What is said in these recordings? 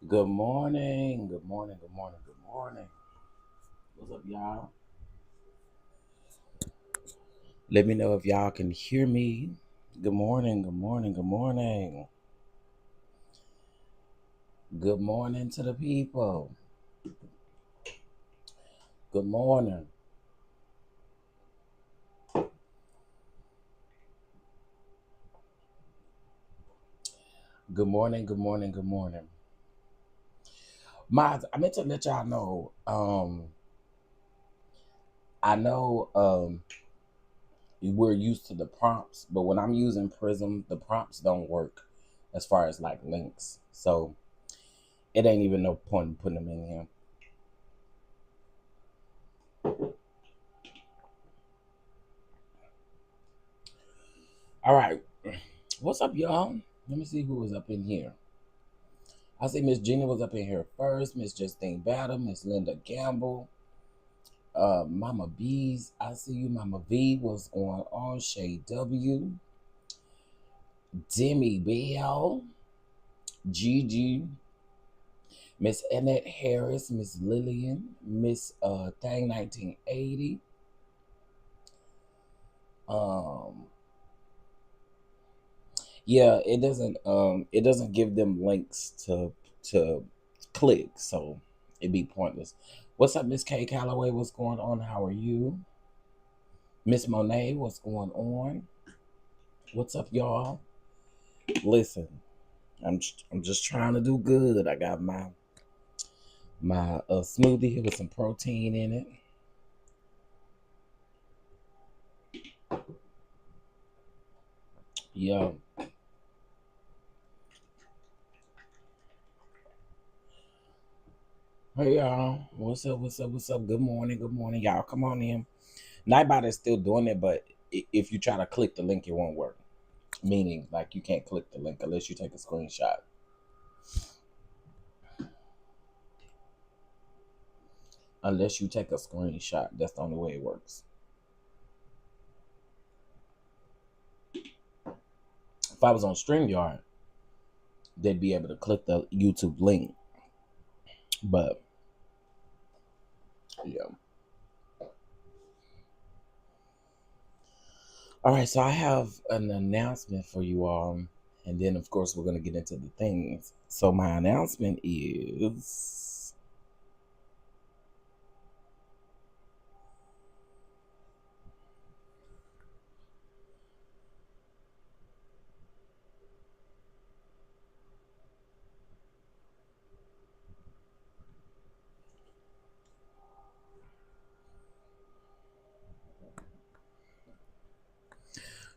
Good morning. Good morning. Good morning. Good morning. What's up, y'all? Let me know if y'all can hear me. Good morning. Good morning. Good morning. Good morning to the people. Good morning. Good morning. Good morning. Good morning. I meant to let y'all know. I know we're used to the prompts, but when I'm using Prism, the prompts don't work as far as like links. So it ain't even no point in putting them in here. All right. What's up, y'all? Let me see who was up in here. I see Miss Gina was up in here first. Miss Justine Battle, Miss Linda Gamble, Mama B's. I see you, Mama V. What's going on? Shay W, Demi Bell, Gigi, Miss Annette Harris, Miss Lillian, Miss Thang 1980. Um, yeah, it doesn't give them links to click, so it'd be pointless. What's up, Miss K Calloway? What's going on? How are you? Miss Monet, what's going on? What's up, y'all? Listen, I'm just trying to do good. I got my smoothie here with some protein in it. Yeah. Hey y'all, what's up? What's up? What's up? Good morning. Good morning, y'all. Come on in. Nobody's still doing it, but if you try to click the link, it won't work. Meaning, like you can't click the link unless you take a screenshot. Unless you take a screenshot, that's the only way it works. If I was on StreamYard, they'd be able to click the YouTube link. But yeah. All right, so I have an announcement for you all, and then of course we're gonna get into the things. So my announcement is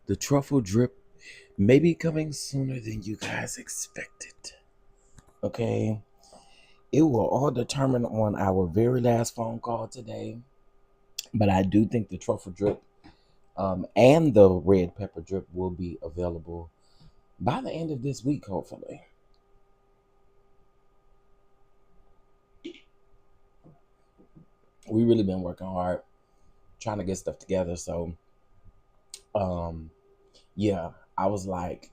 the truffle drip may be coming sooner than you guys expected. Okay. It will all determine on our very last phone call today. But I do think the truffle drip and the red pepper drip will be available by the end of this week, hopefully. We really been working hard trying to get stuff together. So um yeah, I was like,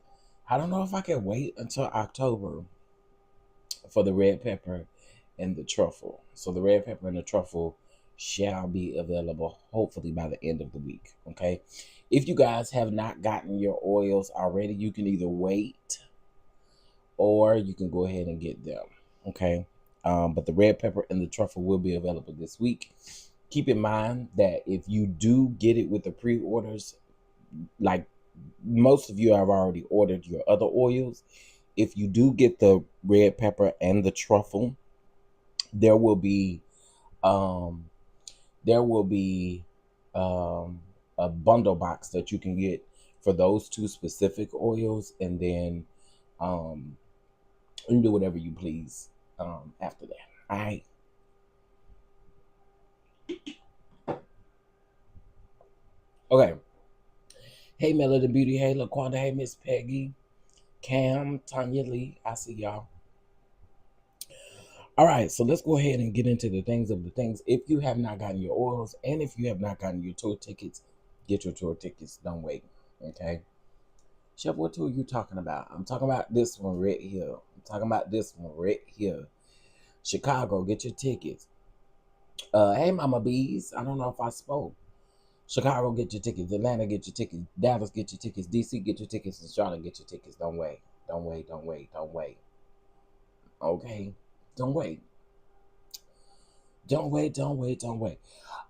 I don't know if I can wait until October for the red pepper and the truffle. So the red pepper and the truffle shall be available hopefully by the end of the week. Okay. If you guys have not gotten your oils already, you can either wait or you can go ahead and get them. Okay. But the red pepper and the truffle will be available this week. Keep in mind that if you do get it with the pre-orders, like most of you have already ordered your other oils, if you do get the red pepper and the truffle, there will be um there will be um a bundle box that you can get for those two specific oils, and then um you can do whatever you please after that. All right. Okay. Hey Melody Beauty, hey LaQuanda, hey Miss Peggy, Cam, Tanya Lee, I see y'all. All right, so let's go ahead and get into the things of the things. If you have not gotten your oils and if you have not gotten your tour tickets, get your tour tickets. Don't wait. Okay. Chef, what tour are you talking about? I'm talking about this one right here. I'm Talking about this one right here. Chicago, get your tickets. Hey, Mama Bees. I don't know if I spoke. Chicago, get your tickets. Atlanta, get your tickets. Dallas, get your tickets. DC, get your tickets. And Charlotte, get your tickets. Don't wait. Don't wait. Don't wait. Don't wait. Okay? Don't wait. Don't wait. Don't wait. Don't wait.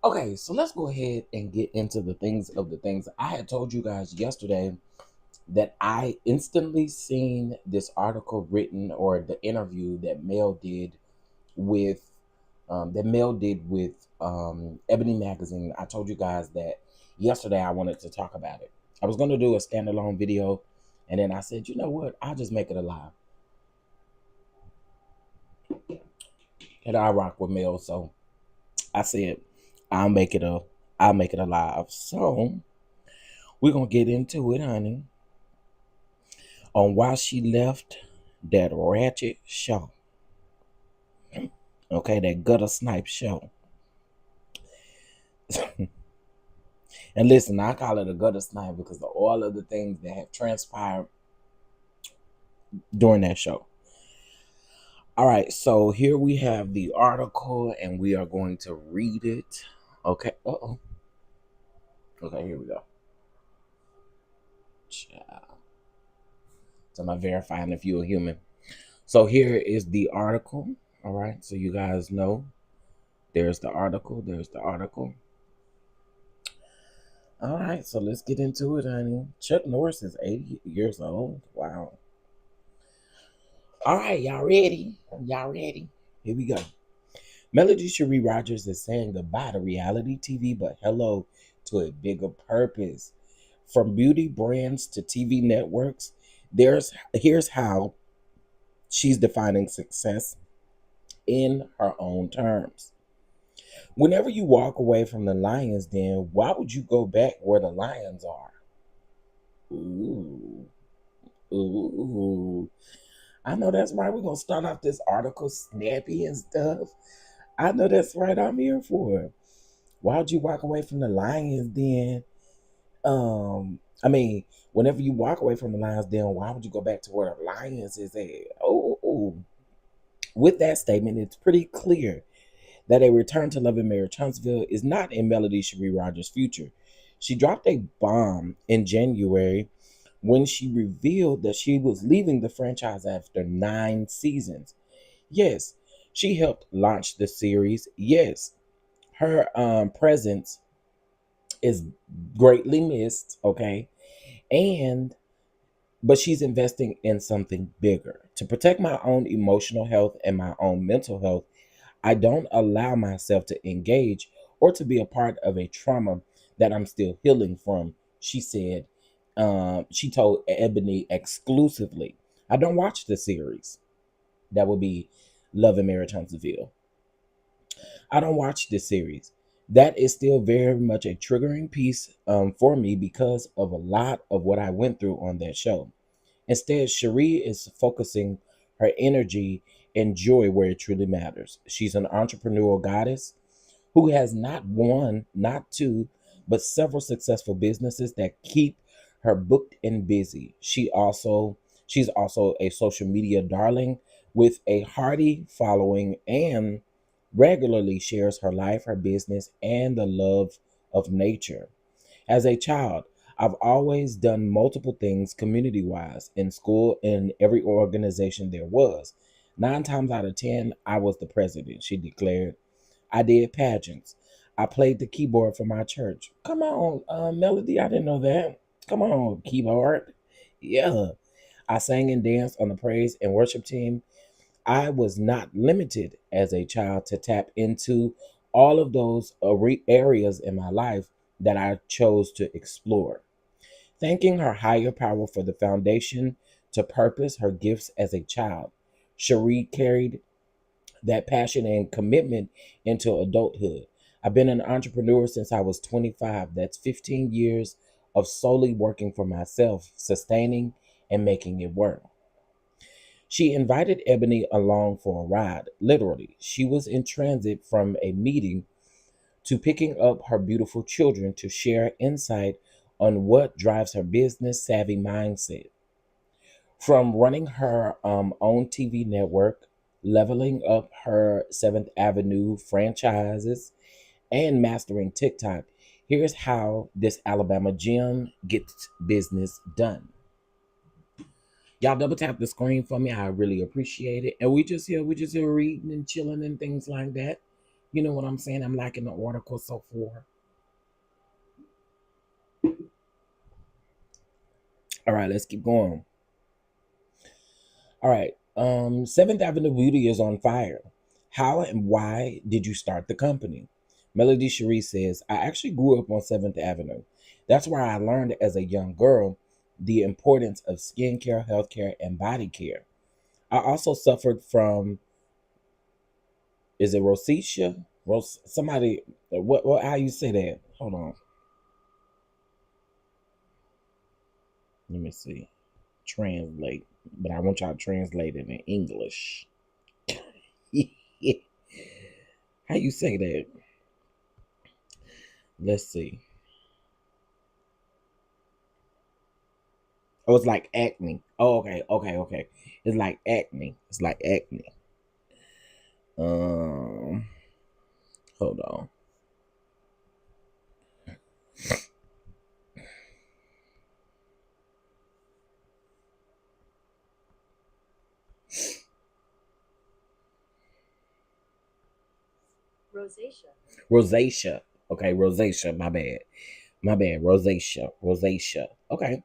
Okay, so let's go ahead and get into the things of the things. I had told you guys yesterday that I instantly seen this article written, or the interview that Mel did with Ebony Magazine. I told you guys that yesterday I wanted to talk about it. I was going to do a standalone video, and then I said, you know what? I'll just make it a live. And I rock with Mel, so I said I'll make it a live. So we're gonna get into it, honey, on why she left that ratchet show. Okay, that gutter snipe show. And listen, I call it a gutter snipe because of all of the things that have transpired during that show. All right, so here we have the article, and we are going to read it. Okay. Uh-oh. Okay, here we go. So I'm verifying if you're a human. So here is the article. All right, so you guys know. There's the article. There's the article. All right, so let's get into it, honey. Chuck Norris is 80 years old. Wow. All right, y'all ready? Y'all ready? Here we go. Melody Cherie Rogers is saying goodbye to reality TV, but hello to a bigger purpose. From beauty brands to TV networks, here's how she's defining success in her own terms. Whenever you walk away from the lion's den, why would you go back where the lions are? Ooh. Ooh. I know that's right. We're going to start off this article snappy and stuff. I know that's right. I'm here for it. Why would you walk away from the lion's den? Whenever you walk away from the lion's den, why would you go back to where the lions is at? Oh. With that statement, it's pretty clear that a return to Love and Marriage Huntsville is not in Melody Cherie Rogers' future. She dropped a bomb in January when she revealed that she was leaving the franchise after 9 seasons. Yes, she helped launch the series. Yes, her presence is greatly missed, okay? But she's investing in something bigger. To protect my own emotional health and my own mental health, I don't allow myself to engage or to be a part of a trauma that I'm still healing from, she said. She told Ebony exclusively. I don't watch the series. That would be Love and Marriage Huntsville. I don't watch this series. That is still very much a triggering piece for me because of a lot of what I went through on that show. Instead, Cherie is focusing her energy and joy where it truly matters. She's an entrepreneurial goddess who has not one, not two, but several successful businesses that keep her booked and busy. She's also a social media darling with a hearty following and regularly shares her life, her business, and the love of nature. As a child, I've always done multiple things community wise in school and every organization there was. 9 times out of 10, I was the president, she declared. I did pageants. I played the keyboard for my church. Come on, Melody, I didn't know that. Come on, keyboard. Yeah. I sang and danced on the praise and worship team. I was not limited as a child to tap into all of those areas in my life that I chose to explore. Thanking her higher power for the foundation to purpose her gifts as a child, Cherie carried that passion and commitment into adulthood. I've been an entrepreneur since I was 25. That's 15 years of solely working for myself, sustaining and making it work. She invited Ebony along for a ride. Literally, she was in transit from a meeting to picking up her beautiful children to share insight on what drives her business savvy mindset. From running her own TV network, leveling up her Seventh Avenue franchises, and mastering TikTok, here's how this Alabama gem gets business done. Y'all double tap the screen for me. I really appreciate it. And we just here reading and chilling and things like that. You know what I'm saying? I'm liking the article so far. All right, let's keep going. All right. Seventh Avenue Beauty is on fire. How and why did you start the company? Melody Cherie says, I actually grew up on Seventh Avenue. That's where I learned as a young girl the importance of skincare, healthcare, and body care. I also suffered from, is it rosacea? Somebody, what, how you say that? Hold on. Let me see. Translate. But I want y'all to translate it in English. How you say that? Let's see. Oh, it's like acne. Oh, okay, okay, okay. It's like acne. It's like acne. Um, hold on. Rosacea. Rosacea. Okay, rosacea. My bad. My bad. Rosacea. Rosacea. Okay.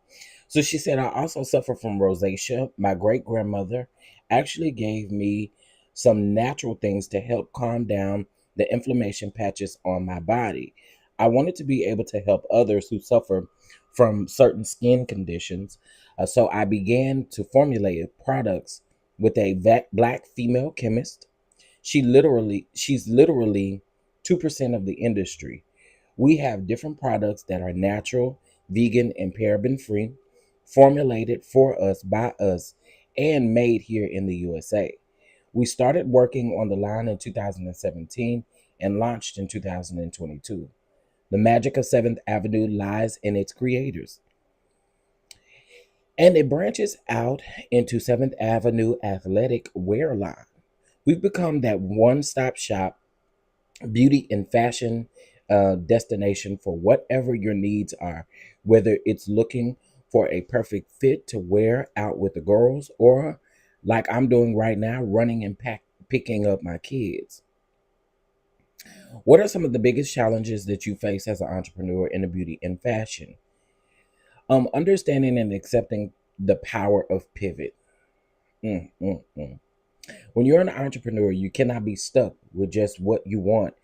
So she said, I also suffer from rosacea. My great grandmother actually gave me some natural things to help calm down the inflammation patches on my body. I wanted to be able to help others who suffer from certain skin conditions. So I began to formulate products with a black female chemist. She's literally 2% of the industry. We have different products that are natural, vegan, and paraben free, formulated for us by us, and made here in the USA. We started working on the line in 2017 and launched in 2022. The magic of 7th Avenue lies in its creators, and it branches out into 7th Avenue Athletic Wear line. We've become that one stop shop beauty and fashion destination for whatever your needs are, whether it's looking for a perfect fit to wear out with the girls or like I'm doing right now, running and picking up my kids. What are some of the biggest challenges that you face as an entrepreneur in the beauty and fashion? Understanding and accepting the power of pivot. Mm, mm, mm. When you're an entrepreneur, you cannot be stuck with just what you want,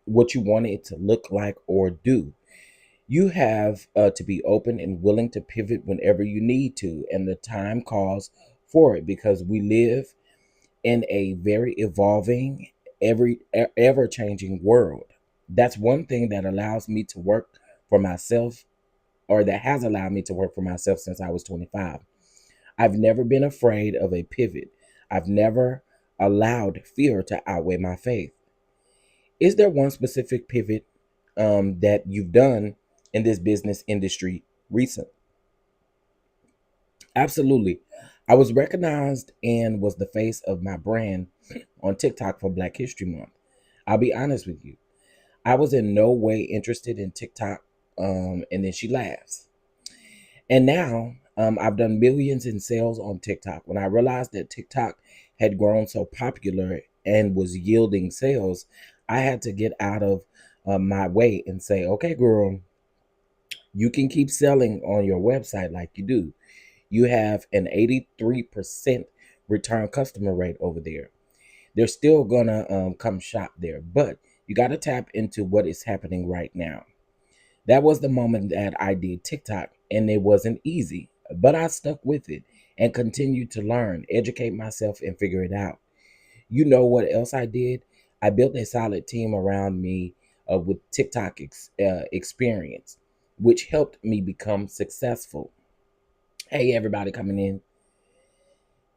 what you want it to look like or do. You have to be open and willing to pivot whenever you need to, and the time calls for it because we live in a very evolving, ever changing world. That's one thing that allows me to work for myself, or that has allowed me to work for myself since I was 25. I've never been afraid of a pivot. I've never allowed fear to outweigh my faith. Is there one specific pivot that you've done in this business industry recent? Absolutely. I was recognized and was the face of my brand on TikTok for Black History Month. I'll be honest with you. I was in no way interested in TikTok, and then she laughs. And now I've done millions in sales on TikTok. When I realized that TikTok had grown so popular and was yielding sales, I had to get out of my way and say, okay, girl, you can keep selling on your website like you do. You have an 83% return customer rate over there. They're still gonna come shop there, but you got to tap into what is happening right now. That was the moment that I did TikTok, and it wasn't easy, but I stuck with it and continued to learn, educate myself, and figure it out. You know what else I did? I built a solid team around me with TikTok experience, which helped me become successful. Hey, everybody coming in.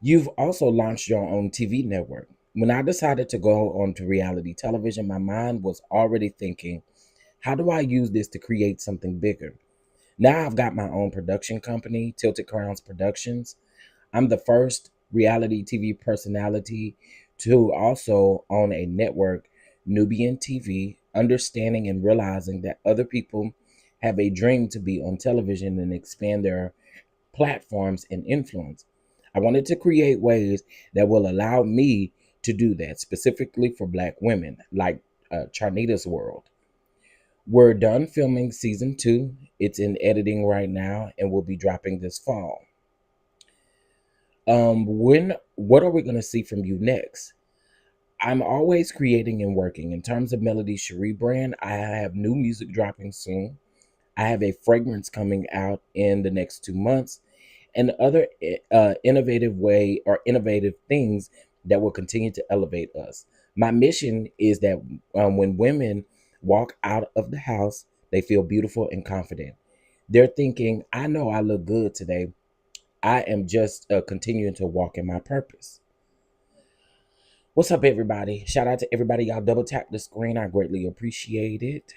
You've also launched your own TV network. When I decided to go on to reality television, my mind was already thinking, how do I use this to create something bigger? Now I've got my own production company, Tilted Crowns Productions. I'm the first reality TV personality to also own a network, Nubian TV, understanding and realizing that other people have a dream to be on television and expand their platforms and influence. I wanted to create ways that will allow me to do that, specifically for Black women, like Charnita's World. We're done filming season 2. It's in editing right now and will be dropping this fall. When what are we going to see from you next? I'm always creating and working. In terms of Melody Cherie brand, I have new music dropping soon. I have a fragrance coming out in the next 2 months, and other innovative way or innovative things that will continue to elevate us. My mission is that when women walk out of the house, they feel beautiful and confident. They're thinking, I know I look good today. I am just continuing to walk in my purpose. What's up, everybody? Shout out to everybody. Y'all double tap the screen. I greatly appreciate it.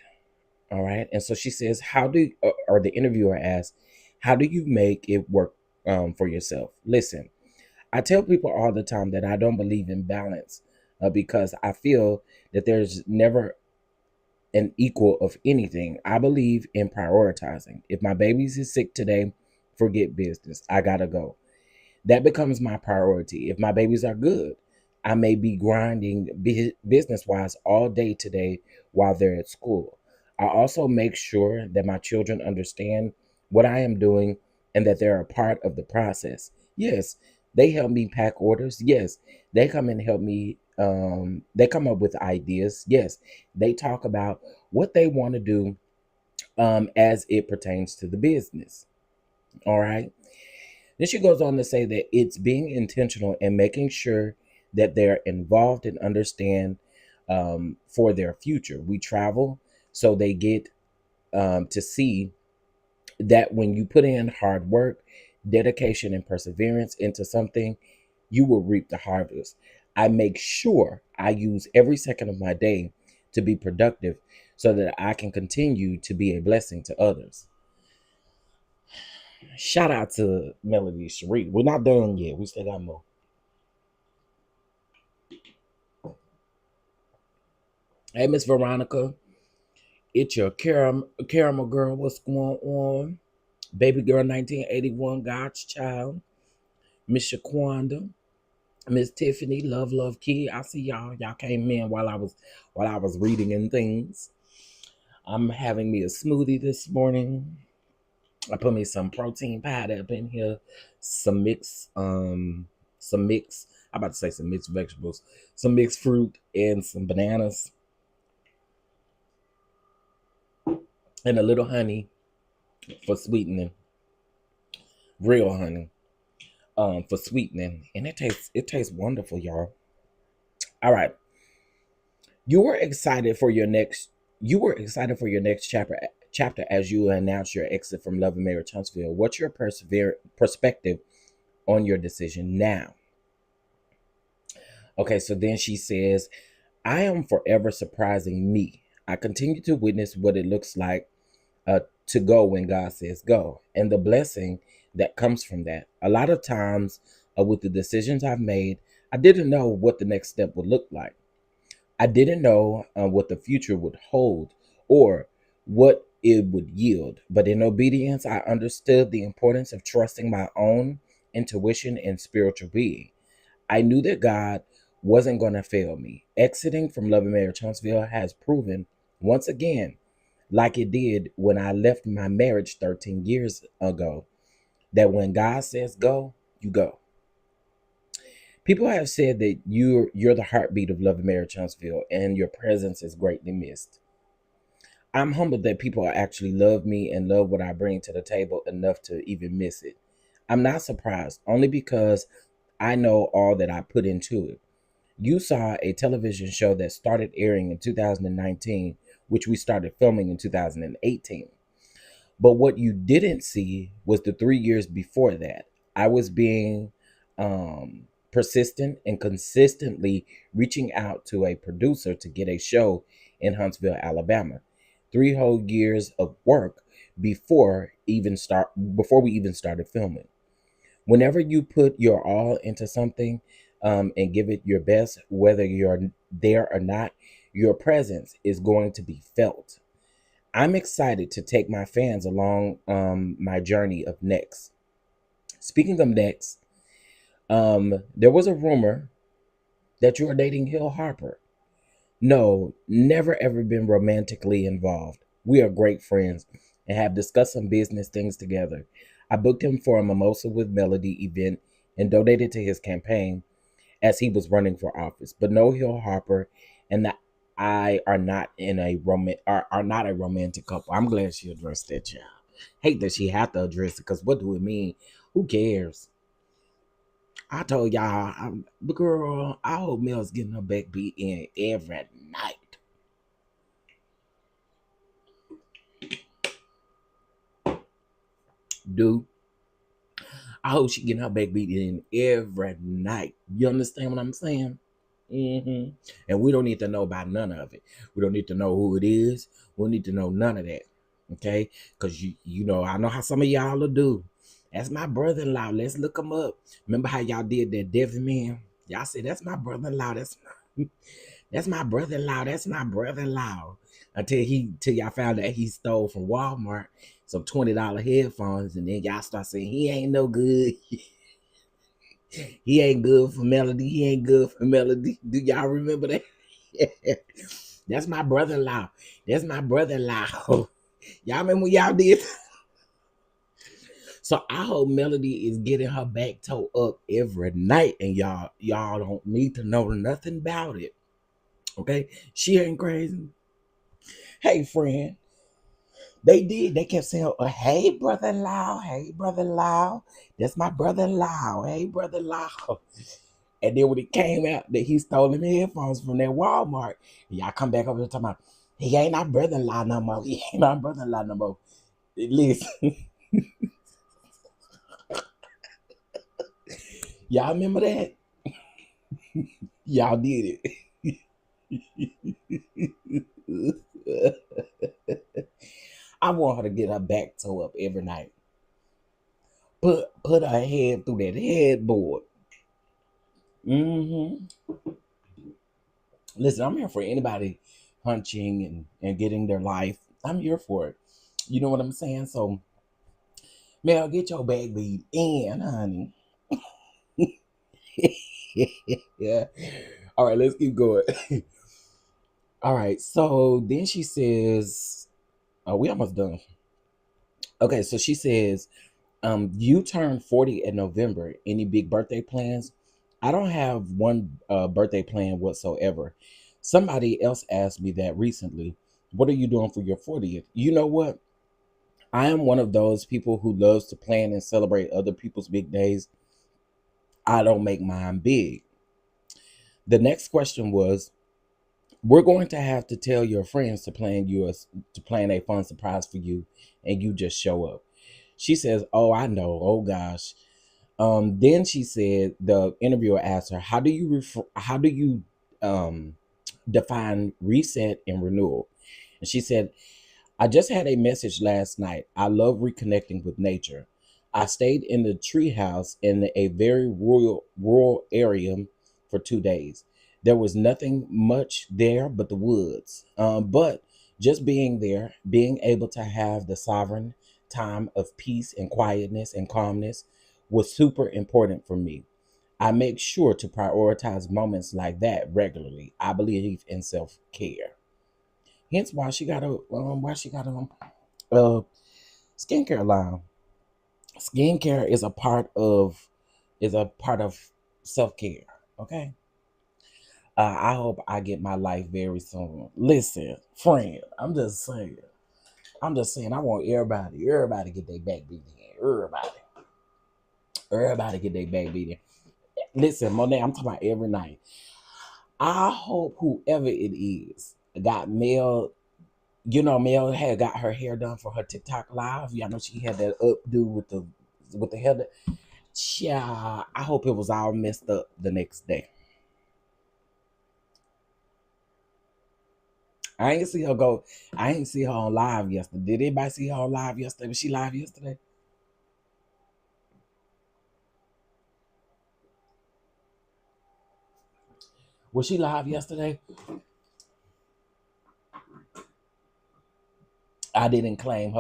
All right. And so she says, how do, or the interviewer asks, how do you make it work for yourself? Listen, I tell people all the time that I don't believe in balance because I feel that there's never an equal of anything. I believe in prioritizing. If my baby's is sick today, forget business. I gotta go. That becomes my priority. If my babies are good, I may be grinding business wise all day today while they're at school. I also make sure that my children understand what I am doing and that they're a part of the process. Yes, they help me pack orders. Yes, they come and help me. They come up with ideas. Yes, they talk about what they want to do as it pertains to the business. All right. Then she goes on to say that it's being intentional and making sure that they're involved and understand for their future. We travel so they get to see that when you put in hard work, dedication, and perseverance into something, you will reap the harvest. I make sure I use every second of my day to be productive so that I can continue to be a blessing to others. Shout out to Melody Cherie. We're not done yet. We still got more. Hey, Miss Veronica, it's your caramel girl. What's going on? Baby girl 1981, God's child. Miss Shaquanda, Miss Tiffany, Love Key. I see y'all. Y'all came in while I was reading and things. I'm having me a smoothie this morning. I put me some protein powder up in here, some mix. I'm about to say some mixed vegetables, some mixed fruit, and some bananas, and a little honey for sweetening, real honey, for sweetening, and it tastes wonderful, y'all. All right, you were excited for your next chapter as you announce your exit from Love and Marriage Huntsville. What's your perspective on your decision now? Okay, so then she says, I am forever surprising me. I continue to witness what it looks like to go when God says go, and the blessing that comes from that. A lot of times, with the decisions I've made, I didn't know what the next step would look like. I didn't know what the future would hold or what it would yield. But in obedience, I understood the importance of trusting my own intuition and spiritual being. I knew that God wasn't going to fail me. Exiting from Love and Marriage Huntsville has proven once again, like it did when I left my marriage 13 years ago, that when God says go, you go. People have said that you're the heartbeat of Love and Marriage Huntsville, and your presence is greatly missed. I'm humbled that people actually love me and love what I bring to the table enough to even miss it. I'm not surprised, only because I know all that I put into it. You saw a television show that started airing in 2019, which we started filming in 2018. But what you didn't see was the 3 years before that. I was being persistent and consistently reaching out to a producer to get a show in Huntsville, Alabama. 3 whole years of work before we even started filming. Whenever you put your all into something, and give it your best, whether you're there or not, your presence is going to be felt. I'm excited to take my fans along my journey of next. Speaking of next, there was a rumor that you are dating Hill Harper. No, never ever been romantically involved. We are great friends and have discussed some business things together. I booked him for a Mimosa with Melody event and donated to his campaign as he was running for office. But no, Hill Harper and I are not in a are not a romantic couple. I'm glad she addressed that, child. Hate that she had to address it, because what do it mean? Who cares? I told y'all, the girl, I hope Mel's getting her back beat in every night. Dude, I hope she getting her back beat in every night. You understand what I'm saying? And we don't need to know about none of it. We don't need to know who it is. We don't need to know none of that. Okay? Because you know, I know how some of y'all will do. That's my brother-in-law. Let's look him up. Remember how y'all did that Devin man? Y'all said that's my brother-in-law. That's my brother-in-law. That's my brother-in-law. Till y'all found out he stole from Walmart some $20 headphones, and then y'all start saying he ain't no good. He ain't good for Melody. He ain't good for Melody. Do y'all remember that? That's my brother-in-law. That's my brother-in-law. Y'all remember when y'all did? So I hope Melody is getting her back toe up every night, and y'all don't need to know nothing about it. Okay? She ain't crazy. Hey, friend. They did. They kept saying, oh, hey, brother-in-law. Hey, brother-in-law. That's my brother-in-law. Hey, brother-in-law. And then when it came out that he stole them headphones from that Walmart, y'all come back over there talking about, he ain't our brother-in-law no more. He ain't our brother-in-law no more. Listen, y'all remember that? Y'all did it. I want her to get her back toe up every night. Put her head through that headboard. Listen, I'm here for anybody hunching and getting their life. I'm here for it. You know what I'm saying? So, Mel, get your back beat in, honey. Yeah. All right, let's keep going. All right. So then she says, oh, we almost done. Okay, so she says, you turned 40 in November. Any big birthday plans? I don't have one birthday plan whatsoever. Somebody else asked me that recently. What are you doing for your 40th? You know what? I am one of those people who loves to plan and celebrate other people's big days. I don't make mine big. The next question was, we're going to have to tell your friends to plan a fun surprise for you, and you just show up. She says, oh, I know. Oh gosh. Then she said, the interviewer asked her, how do you um define reset and renewal? And she said, I just had a message last night. I love reconnecting with nature. I stayed in the treehouse in a very rural area for 2 days. There was nothing much there but the woods. But just being there, being able to have the sovereign time of peace and quietness and calmness was super important for me. I make sure to prioritize moments like that regularly. I believe in self care. Hence why she got a uh, skincare line. Skincare is a part of self care. Okay. I hope I get my life very soon. Listen, friend, I'm just saying. I'm just saying. I want everybody get their back beat in. Everybody get their back beat in. Listen, Monet, I'm talking about every night. I hope whoever it is got Mel. You know, Mel had got her hair done for her TikTok live. Y'all know she had that updo with the hair. Yeah, I hope it was all messed up the next day. I ain't see her go. I ain't see her on live yesterday. Did anybody see her on live yesterday? Was she live yesterday? Was she live yesterday? I didn't claim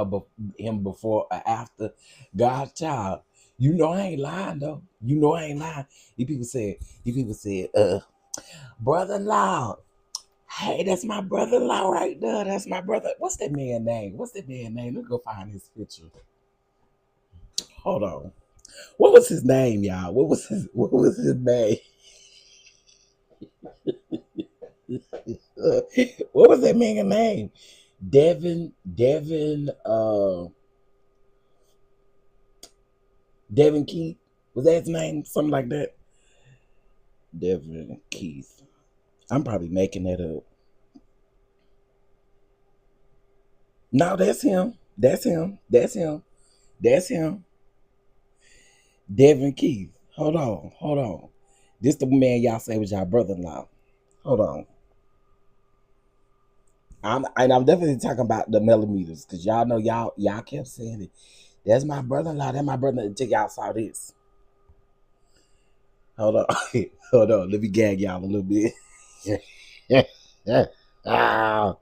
him before or after. God's child. You know I ain't lying though. You know I ain't lying. You people said, brother-in-law. Hey, that's my brother-in-law right there. That's my brother. What's that man name? What's that man name? Let's go find his picture. Hold on. What was his name, y'all? What was his name? What was that man name? Devin Keith. Was that his name? Something like that. Devin Keith. I'm probably making that up. No, that's him. That's him. That's him. That's him. Devin Keith. Hold on. Hold on. This the man y'all say was y'all brother-in-law. Hold on. I'm definitely talking about the millimeters because y'all know y'all kept saying it. That's my brother-in-law. That's my brother until y'all saw this. Hold on. Hold on. Let me gag y'all a little bit. Ah,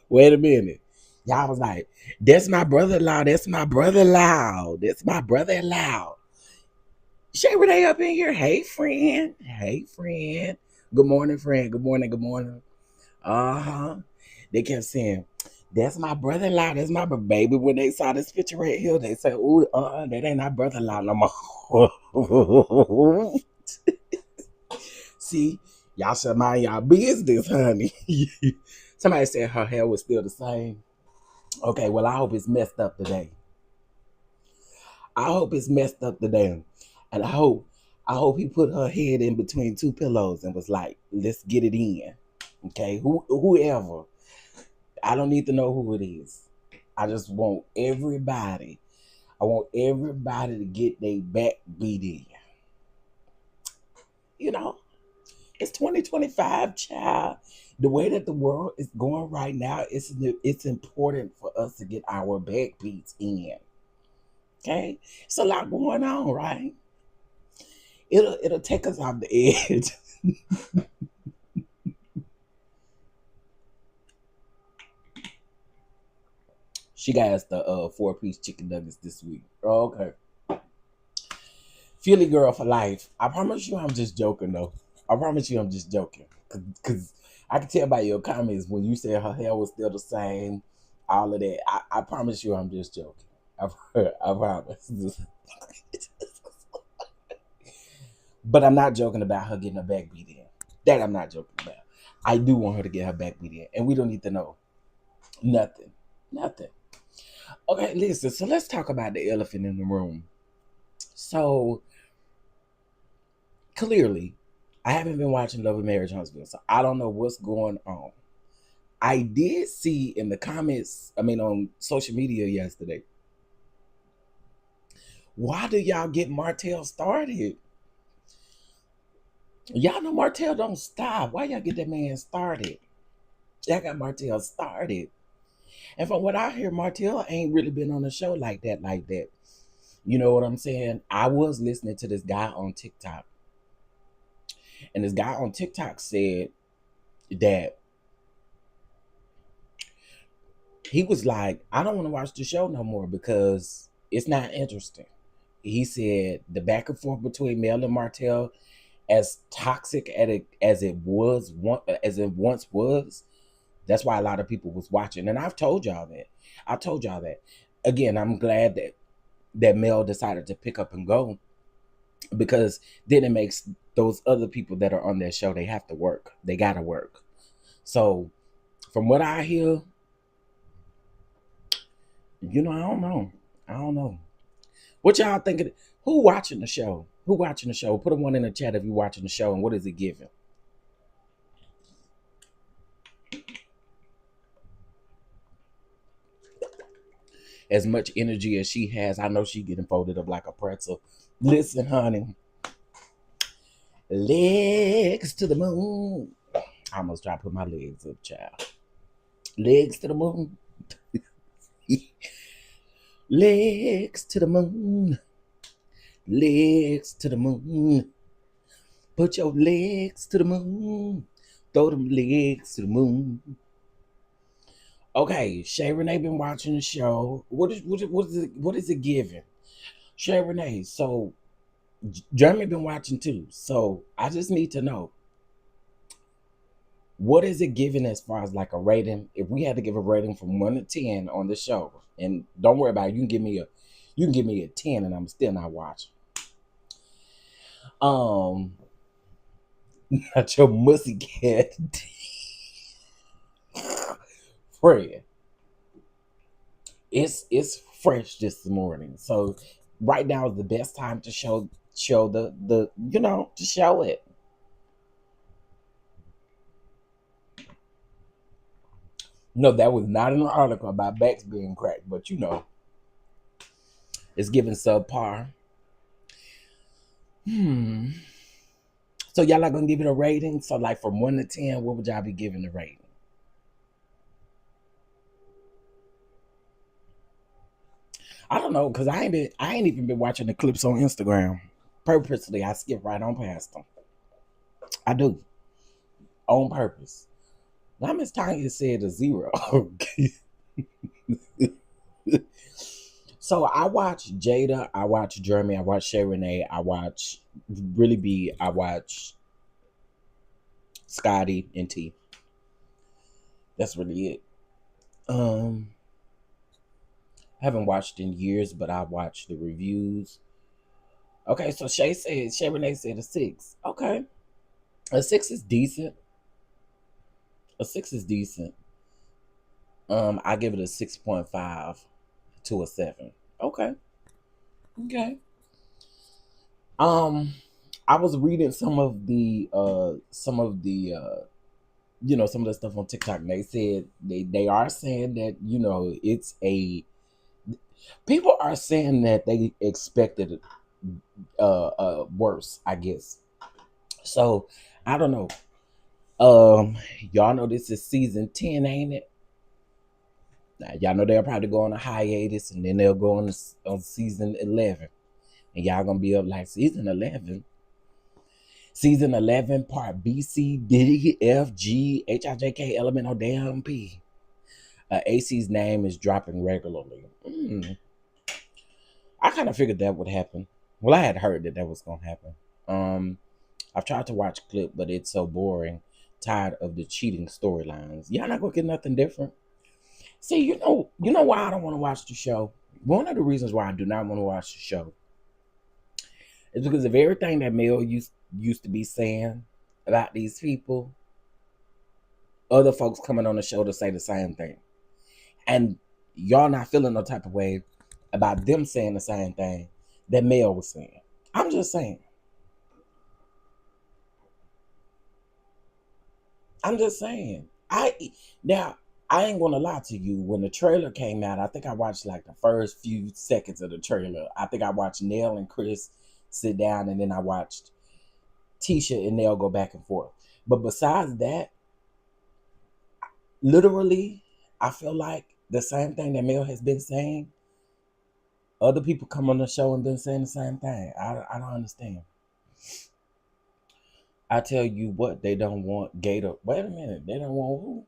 wait a minute. Y'all was like, that's my brother-in-law. That's my brother-in-law. That's my brother-in-law. Shay Renee up in here. Hey, friend. Hey, friend. Good morning, friend. Good morning. Good morning. Uh-huh. They kept saying, that's my brother-in-law. That's my baby. When they saw this picture right here, they said, ooh, that ain't our brother-in-law no more. See, y'all should mind y'all business, honey. Somebody said her hair was still the same. Okay, well, I hope it's messed up today. I hope it's messed up today. And I hope he put her head in between two pillows and was like, let's get it in. Okay, whoever. I don't need to know who it is. I just want everybody. I want everybody to get their back beat in. You know, it's 2025, child. The way that the world is going right now, it's important for us to get our back beats in. Okay, it's a lot going on, right? It'll take us off the edge. She got us the 4-piece chicken nuggets this week. Oh, okay. Philly girl for life. I promise you, I'm just joking though. I promise you, I'm just joking. Cause I can tell by your comments when you said her hair was still the same, all of that. I promise you, I'm just joking. I promise. But I'm not joking about her getting her back beat in. That I'm not joking about. I do want her to get her back beat in, and we don't need to know nothing. Nothing. Okay, listen. So let's talk about the elephant in the room. So clearly, I haven't been watching Love and Marriage Huntsville, so I don't know what's going on. I did see in the comments, I mean, on social media yesterday, why do y'all get Martell started? Y'all know Martell don't stop. Why y'all get that man started? Y'all got Martell started. And from what I hear, Martell ain't really been on the show like that, like that. You know what I'm saying? I was listening to this guy on TikTok, and this guy on TikTok said that he was like, I don't want to watch the show no more because it's not interesting. He said the back and forth between Mel and Martell, as toxic as it once was, that's why a lot of people was watching. And I've told y'all that. I told y'all that. Again, I'm glad that Mel decided to pick up and go, because then it makes those other people that are on that show, they have to work. They gotta work. So from what I hear, I don't know. I don't know. What y'all thinking? Who watching the show? Who watching the show? Put a one in the chat if you watching the show, and what is it giving? As much energy as she has, I know she getting folded up like a pretzel. Listen, honey. Legs to the moon. I almost tried to put my legs up, child. Legs to the moon. Legs to the moon. Legs to the moon. Put your legs to the moon. Throw them legs to the moon. Okay, Shay Renee been watching the show. What is it giving? Shay Renee, so Jeremy been watching too. So I just need to know, what is it giving as far as like a rating? If we had to give a rating from 1 to 10 on the show, and don't worry about it, you can give me a 10 and I'm still not watching. Not your mussy cat. Fred. It's fresh this morning. So right now is the best time to show the to show it. No, that was not an article about backs being cracked, but it's giving subpar. So y'all not gonna give it a rating? So like from 1 to 10, what would y'all be giving the rating? I don't know, cause I ain't even been watching the clips on Instagram. Purposely, I skip right on past them. I do on purpose. Now Miss Tanya said a 0. So I watch Jada, I watch Jeremy, I watch Shay Renee, I watch Really B, I watch Scotty and T. That's really it. I haven't watched in years, but I watched the reviews. Okay, so Shay Renee said a 6. Okay. A 6 is decent. A 6 is decent. I give it a 6.5 to a 7. Okay. Okay. I was reading some of the some of the stuff on TikTok, and they said they are saying that it's a people are saying that they expected worse, I guess. So I don't know. Y'all know this is season 10, ain't it? Now, y'all know they'll probably go on a hiatus, and then they'll go on season 11, and y'all gonna be up like season 11. Season 11, part B, C, D, F, G, H, I, J, K, L, M, N, O, damn P. AC's name is dropping regularly. I kind of figured that would happen. Well, I had heard that was gonna happen. I've tried to watch clip, but it's so boring. Tired of the cheating storylines. Y'all not gonna get nothing different. See, you know why I don't want to watch the show. One of the reasons why I do not want to watch the show is because of everything that Mel used to be saying about these people. Other folks coming on the show to say the same thing, and y'all not feeling no type of way about them saying the same thing that Mel was saying. I'm just saying. I ain't gonna lie to you. When the trailer came out, I think I watched like the first few seconds of the trailer. I think I watched Nell and Chris sit down, and then I watched Tisha and Nell go back and forth. But besides that, literally, I feel like the same thing that Mel has been saying, other people come on the show and been saying the same thing. I don't understand. I tell you what, they don't want Gator. Wait a minute, they don't want who?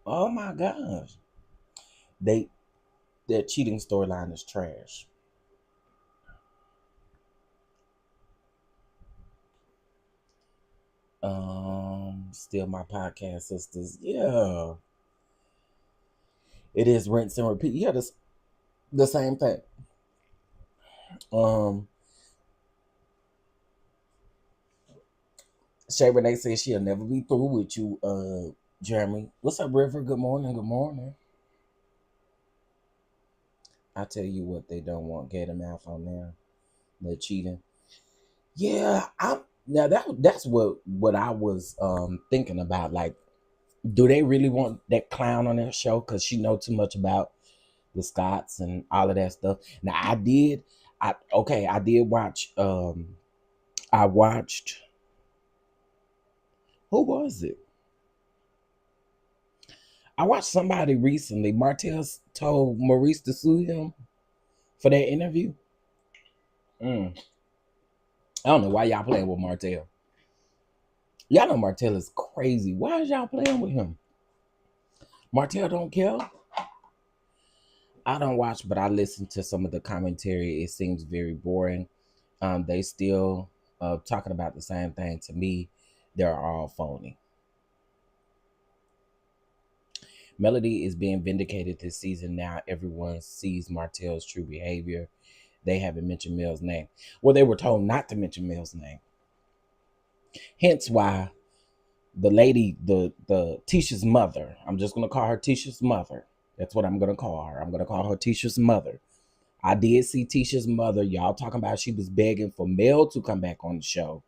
Oh my gosh, they their cheating storyline is trash. Still my podcast sisters. Yeah, it is rinse and repeat. Yeah, the same thing. Um, Shay Renee says she'll never be through with you, Jeremy. What's up, River? Good morning. Good morning. I tell you what, they don't want Gator Mouth on there. They're cheating. Yeah, I'm now that's what I was thinking about. Like, do they really want that clown on their show? Cause she know too much about the Scots and all of that stuff. Now I did watch I watched, who was it? I watched somebody recently. Martell told Maurice to sue him for that interview. I don't know why y'all playing with Martell. Y'all know Martell is crazy. Why is y'all playing with him? Martell don't care. I don't watch, but I listen to some of the commentary. It seems very boring. They still talking about the same thing. To me, they're all phony. Melody is being vindicated this season. Now everyone sees Martell's true behavior. They haven't mentioned Mel's name. Well, they were told not to mention Mel's name. Hence why the lady, the Tisha's mother, I'm just gonna call her Tisha's mother. That's what I'm gonna call her. I'm gonna call her Tisha's mother. I did see Tisha's mother. Y'all talking about she was begging for Mel to come back on the show.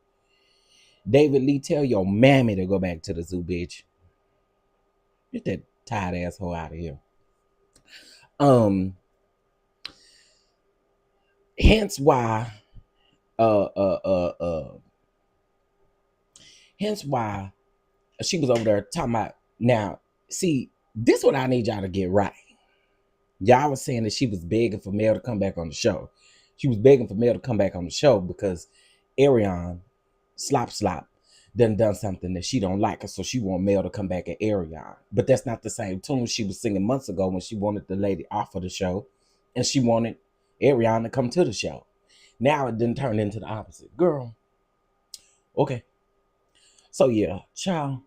David Lee, tell your mammy to go back to the zoo, bitch. Get that tired asshole out of here. Hence why hence why she was over there talking about. Now see, this what I need y'all to get right. Y'all was saying that she was begging for Mel to come back on the show. She was begging for Mel to come back on the show because Arion slop done something that she don't like, so she want Mel to come back at Arion. But that's not the same tune she was singing months ago when she wanted the lady off of the show and she wanted Arion to come to the show. Now it didn't turn into the opposite. Girl. Okay. So yeah, child.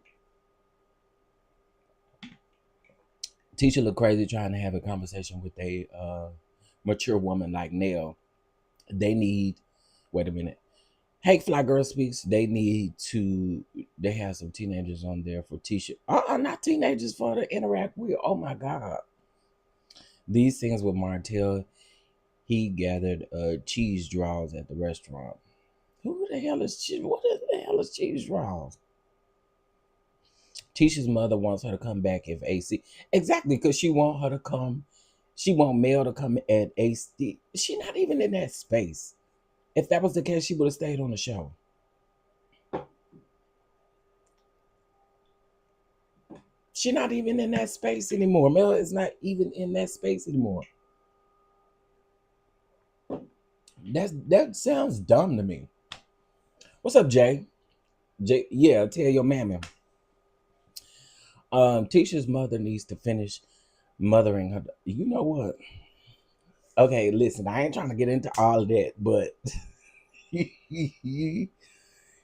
Teacher look crazy trying to have a conversation with a mature woman like Nell. They need, wait a minute. Hey, Fly Girl Speaks, they have some teenagers on there for Tisha. Not teenagers for to interact with. Oh my God. These things with Martell, he gathered cheese draws at the restaurant. What the hell is cheese draws? Tisha's mother wants her to come back if AC. Exactly, because she want her to come. She want Mel to come at AC. She not even in that space. If that was the case, she would have stayed on the show. She's not even in that space anymore. Mel is not even in that space anymore. That sounds dumb to me. What's up, Jay? Jay, yeah, tell your mammy. Tisha's mother needs to finish mothering her. You know what? Okay, listen, I ain't trying to get into all of that, but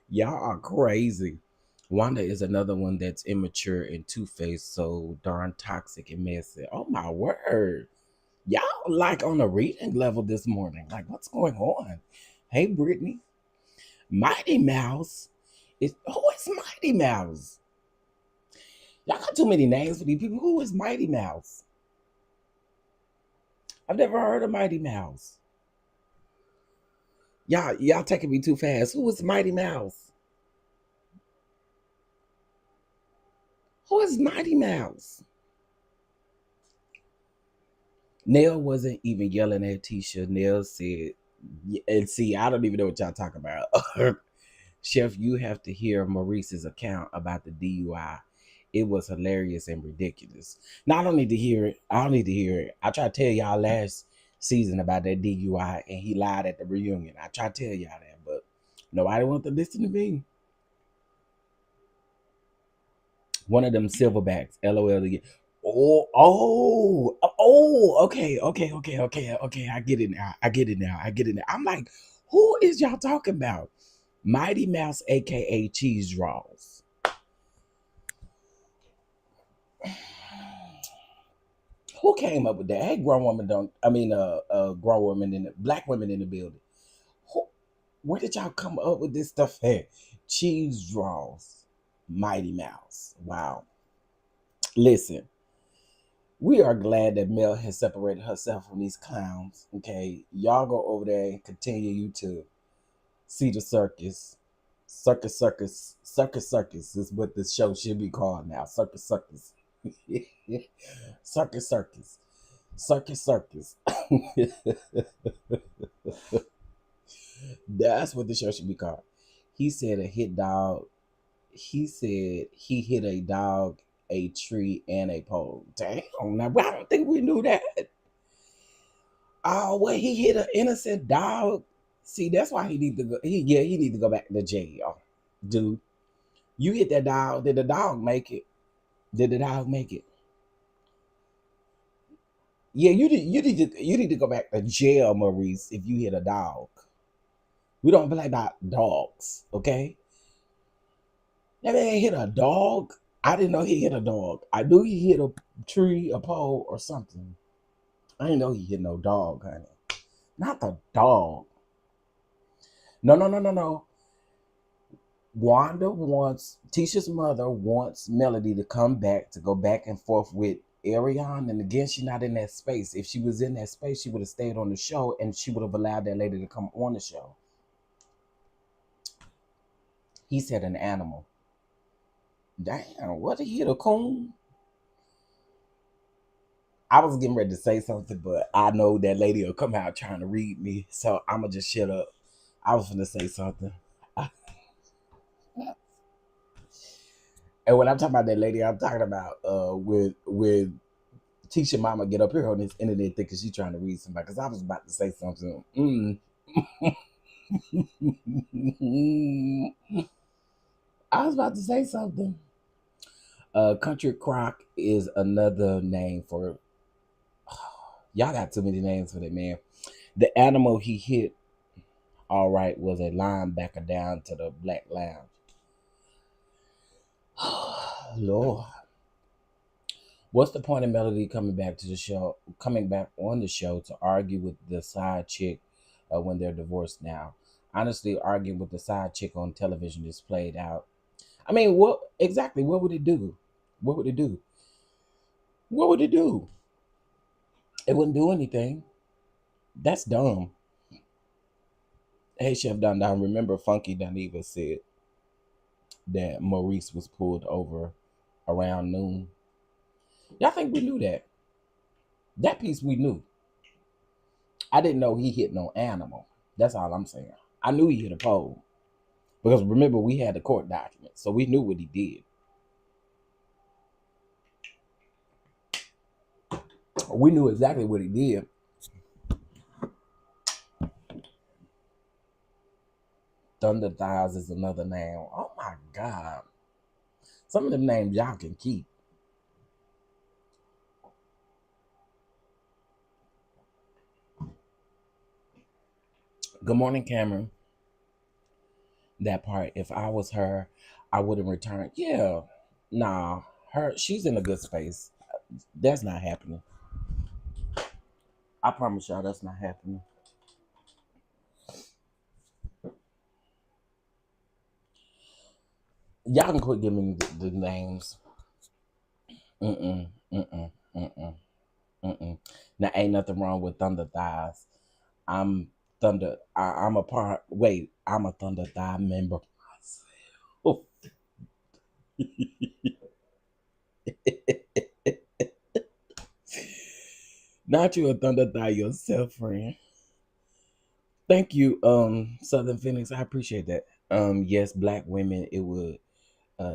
y'all are crazy. Wanda is another one that's immature and two-faced, so darn toxic and messy. Oh my word. Y'all like on a reading level this morning. Like, what's going on? Hey, Brittany. Mighty Mouse. Who is Mighty Mouse? Y'all got too many names for these people. Who is Mighty Mouse? I've never heard of Mighty Mouse. Y'all taking me too fast. Who is Mighty Mouse? Who is Mighty Mouse? Nell wasn't even yelling at Tisha. Nell said, and see, I don't even know what y'all talking about. Chef, you have to hear Maurice's account about the DUI. It was hilarious and ridiculous. Now, I don't need to hear it. I don't need to hear it. I tried to tell y'all last season about that DUI, and he lied at the reunion. I tried to tell y'all that, but nobody wanted to listen to me. One of them silverbacks, LOL again. Okay. I get it now. I'm like, who is y'all talking about? Mighty Mouse, aka Cheese Draws. Who came up with that? Hey, grown woman grown woman black women in the building. Where did y'all come up with this stuff at? Cheese Draws, Mighty Mouse. Wow. Listen, we are glad that Mel has separated herself from these clowns. Okay, y'all go over there and continue to see the circus. Circus is what this show should be called now. Circus. Circus. That's what the show should be called. He said a hit dog. He said he hit a dog a tree and a pole. Damn, now I don't think we knew that. Oh, well, he hit an innocent dog. See, that's why he need to go. He need to go back to jail, dude. You hit that dog. Did the dog make it? Did the dog make it? Yeah, you need to go back to jail, Maurice. If you hit a dog, we don't play about dogs, okay? That man hit a dog. I didn't know he hit a dog. I knew he hit a tree, a pole, or something. I didn't know he hit no dog, honey. Not the dog. No, no, no, no, no. Wanda wants Tisha's mother wants Melody to come back to go back and forth with Arion, and again, she's not in that space. If she was in that space, she would have stayed on the show, and she would have allowed that lady to come on the show. He said an animal. Damn, what did he hit a coon? I was getting ready to say something, but I know that lady will come out trying to read me, so I'ma just shut up. I was gonna say something. And when I'm talking about that lady, I'm talking about with Tisha Mama get up here on this internet thinking she's trying to read somebody. Because I was about to say something. I was about to say something. Country Croc is another name for. Y'all got too many names for that man. The animal he hit, all right, was a linebacker down to the Black Lounge. Lord. What's the point of Melody coming back on the show to argue with the side chick when they're divorced now? Honestly, arguing with the side chick on television is played out. I mean, what exactly? What would it do? What would it do? What would it do? It wouldn't do anything. That's dumb. Hey, Chef Don Don, remember Funky Daniva said that Maurice was pulled over around noon. Y'all think we knew that? That piece we knew. I didn't know he hit no animal. That's all I'm saying. I knew he hit a pole. Because remember, we had the court documents, so we knew what he did. We knew exactly what he did. Thunder Thighs is another name. Oh my God. Some of them names y'all can keep. Good morning, Cameron. That part, if I was her, I wouldn't return. Yeah. Nah. She's in a good space. That's not happening. I promise y'all that's not happening. Y'all can quit giving me the names. Mm-mm, mm-mm, mm-mm, mm-mm. Now, ain't nothing wrong with Thunder Thighs. I'm I'm a part. Wait, I'm a Thunder Thigh member myself. Not you a Thunder Thigh yourself, friend. Thank you, Southern Phoenix. I appreciate that. Yes, black women, it would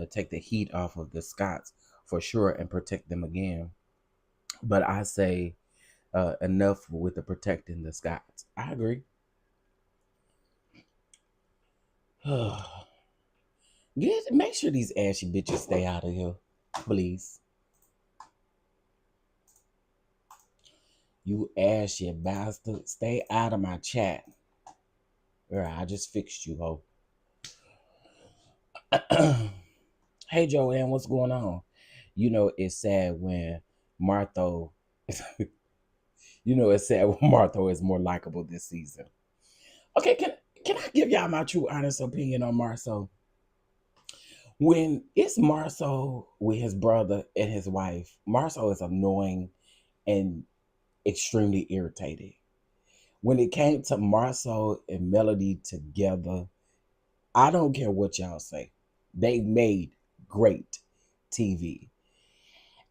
take the heat off of the Scots for sure and protect them again. But I say enough with the protecting the Scots. I agree. Make sure these ashy bitches stay out of here, please. You ashy bastard, stay out of my chat. Girl, I just fixed you, ho. Hey, Joanne, what's going on? You know, it's sad when Martha, it's sad when Martha is more likable this season. Okay, can I give y'all my true honest opinion on Marceau? When it's Marceau with his brother and his wife, Marceau is annoying and extremely irritating. When it came to Marceau and Melody together, I don't care what y'all say. They made great TV.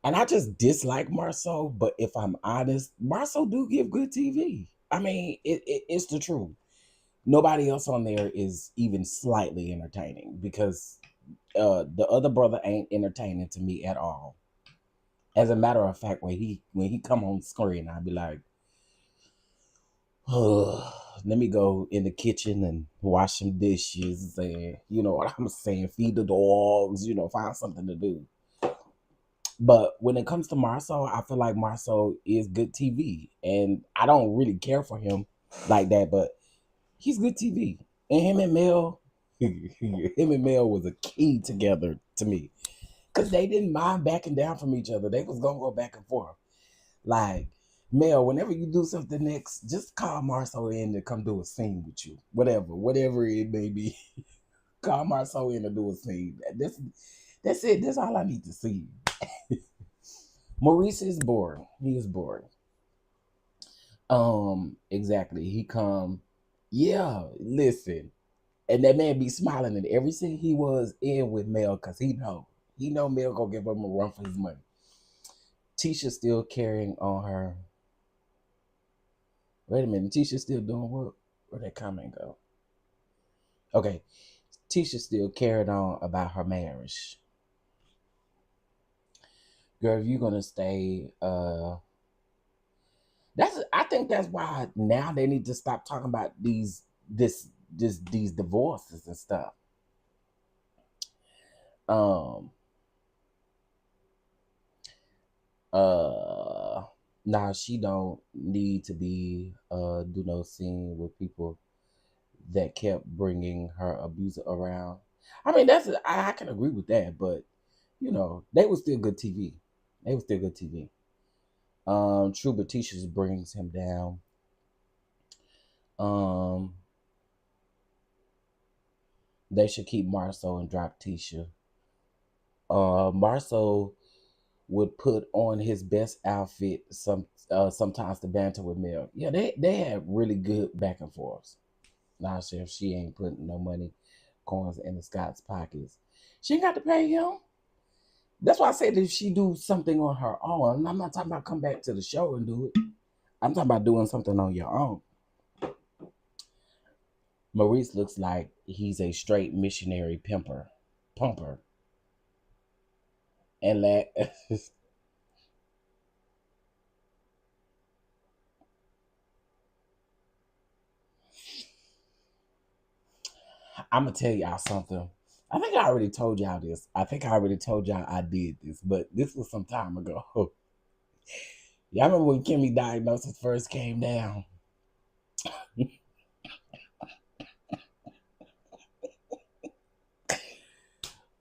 And I just dislike Marceau, but if I'm honest, Marceau do give good TV. I mean, it's the truth. Nobody else on there is even slightly entertaining because The other brother ain't entertaining to me at all. As a matter of fact, when he come on screen, I'll be like, let me go in the kitchen and wash some dishes, and you know what I'm saying, feed the dogs, find something to do. But when it comes to Marcel, I feel like Marcel is good TV, and I don't really care for him like that, but he's good TV. And him and Mel, was a key together to me, because they didn't mind backing down from each other. They was gonna go back and forth. Like, Mel, whenever you do something next, just call Marcel in to come do a scene with you. Whatever it may be. Call Marcel in to do a scene. That's it. That's all I need to see. Maurice is bored. He is bored. Exactly. He come, yeah, listen. And that man be smiling at every scene he was in with Mel, because he know Mel gonna give him a run for his money. Tisha still carrying on her. Wait a minute, Tisha still doing what? Where'd that comment go? Okay, Tisha still carried on about her marriage. Girl, if you're gonna stay, I think that's why now they need to stop talking about these divorces and stuff. Um, Now she don't need to be do no scene with people that kept bringing her abuser around. I mean, I can agree with that, but they was still good TV. They was still good TV. True, but Tisha brings him down. Um, they should keep Marceau and drop Tisha. Marceau would put on his best outfit sometimes to banter with Mel. Yeah, they had really good back and forths. Now, if she ain't putting no money, coins in the Scott's pockets, she ain't got to pay him. That's why I said if she do something on her own, and I'm not talking about come back to the show and do it. I'm talking about doing something on your own. Maurice looks like he's a straight missionary pumper, and that. I'm gonna tell y'all something. I think I already told y'all this. I think I already told y'all I did this, but this was some time ago. Y'all remember when Kimmy diagnosis first came down?